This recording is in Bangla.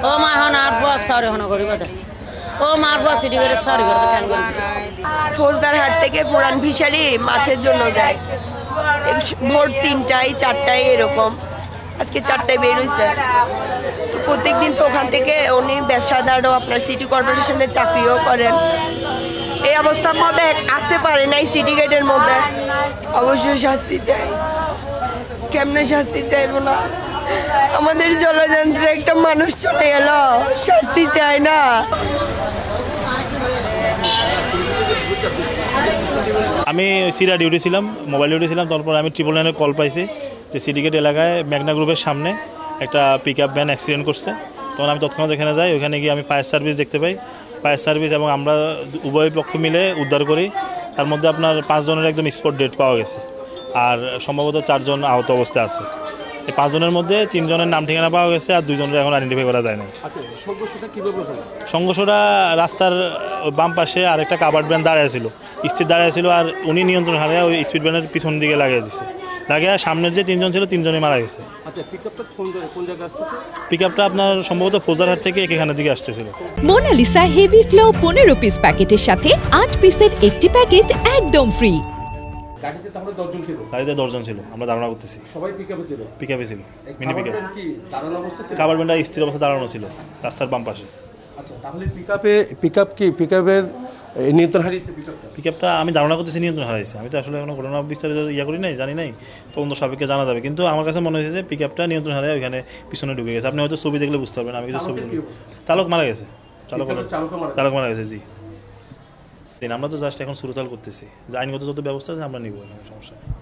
ও মা হন আর পথ সরি হন করি কথা ও মার পথ সিটি করে সরি করতে খ্যাং করি ফৌজদারহাট থেকে পুরান ফিশারি মাছের জন্য যায় ভোর 3টায় 4টায় এরকম আজকে 4টায় বের হয়েছে তো প্রত্যেকদিন তো ওখান থেকে উনি ব্যবসাদারও আপনার সিটি কর্পোরেশনে চাকরিও করেন এই অবস্থার মধ্যে আসতে পারে নাই সিটি গেটের মধ্যে অবশ্যই শাস্তি চাই কেমনে শাস্তি চাইবো না আমাদের জলযন্ত্রে একটা মানুষ চলে গেল শাস্তি চায় না আমি সিরা ডিউটি ছিলাম মোবাইল ডিউটি ছিলাম তারপর আমি 999-এর কল পাইছি যে সিন্ডিকেট এলাকায় মেঘনা গ্রুপের সামনে একটা পিক আপ ভ্যান অ্যাক্সিডেন্ট করছে তখন আমি তৎক্ষণাৎ এখানে যাই ওখানে গিয়ে আমি ফায়ার সার্ভিস দেখতে পাই ফায়ার সার্ভিস এবং আমরা উভয় পক্ষ মিলে উদ্ধার করি তার মধ্যে আপনার 5 জনের একদম স্পট ডেড পাওয়া গেছে আর সম্ভবত 4 জন আহত অবস্থায় আছে এই 5 জনের মধ্যে 3 জনের নাম ঠিকানা পাওয়া গেছে আর 2 জনের এখন আইডেন্টিফাই করা যায় না সংঘর্ষটা রাস্তার বাম পাশে আরেকটা কাভার্ড ভ্যান দাঁড়িয়ে ছিল স্থির দাঁড়িয়ে ছিল আর উনি নিয়ন্ত্রণ হারিয়ে ওই স্পিড ভ্যানের পিছন দিকে লাগিয়ে দিছে লাগিয়ে সামনের যে 3 জন ছিল 3 জনই মারা গেছে পিক আপটা আপনার সম্ভবত ফৌজদারহাট থেকে এখানের দিকে আসতেছিল মোনালিসা হেভি ফ্লো 15 পিস প্যাকেটের সাথে 8 পিসের একটি প্যাকেট একদম ফ্রি গাড়িতে তাহলে 10 জন ছিল গাড়িতে 10 জন ছিল আমরা ধারণা করতেছি সবাই পিকআপে ছিল পিকআপে ছিল মিনি পিকআপ কি দাঁড়ানো অবস্থা ছিল কাভার্ড ভ্যানটা স্থির অবস্থা দাঁড়ানো ছিল রাস্তার বাম পাশে আচ্ছা তাহলে পিকআপ কি পিকআপের নিয়ন্ত্রণ হারিয়েছে পিকআপটা আমি ধারণা করতেছি নিয়ন্ত্রণ হারাইছে আমি তো আসলে কোনো ঘটনা বিস্তারিত করি নাই জানি নাই তদন্ত সাপেক্ষে জানা যাবে কিন্তু আমার কাছে মনে হয়েছে যে পিকআপটা নিয়ন্ত্রণ হারিয়ে ওইখানে পিছনে ঢুকে গেছে আপনি হয়তো ছবি দেখলে বুঝতে পারবেন আমি কিছু ছবি চালক মারা গেছে চালক মারা গেছে জি আমরা তো জাস্ট এখন সুরতাল করতেছি যে আইনগত যত ব্যবস্থা আছে আমরা নিব সমস্যা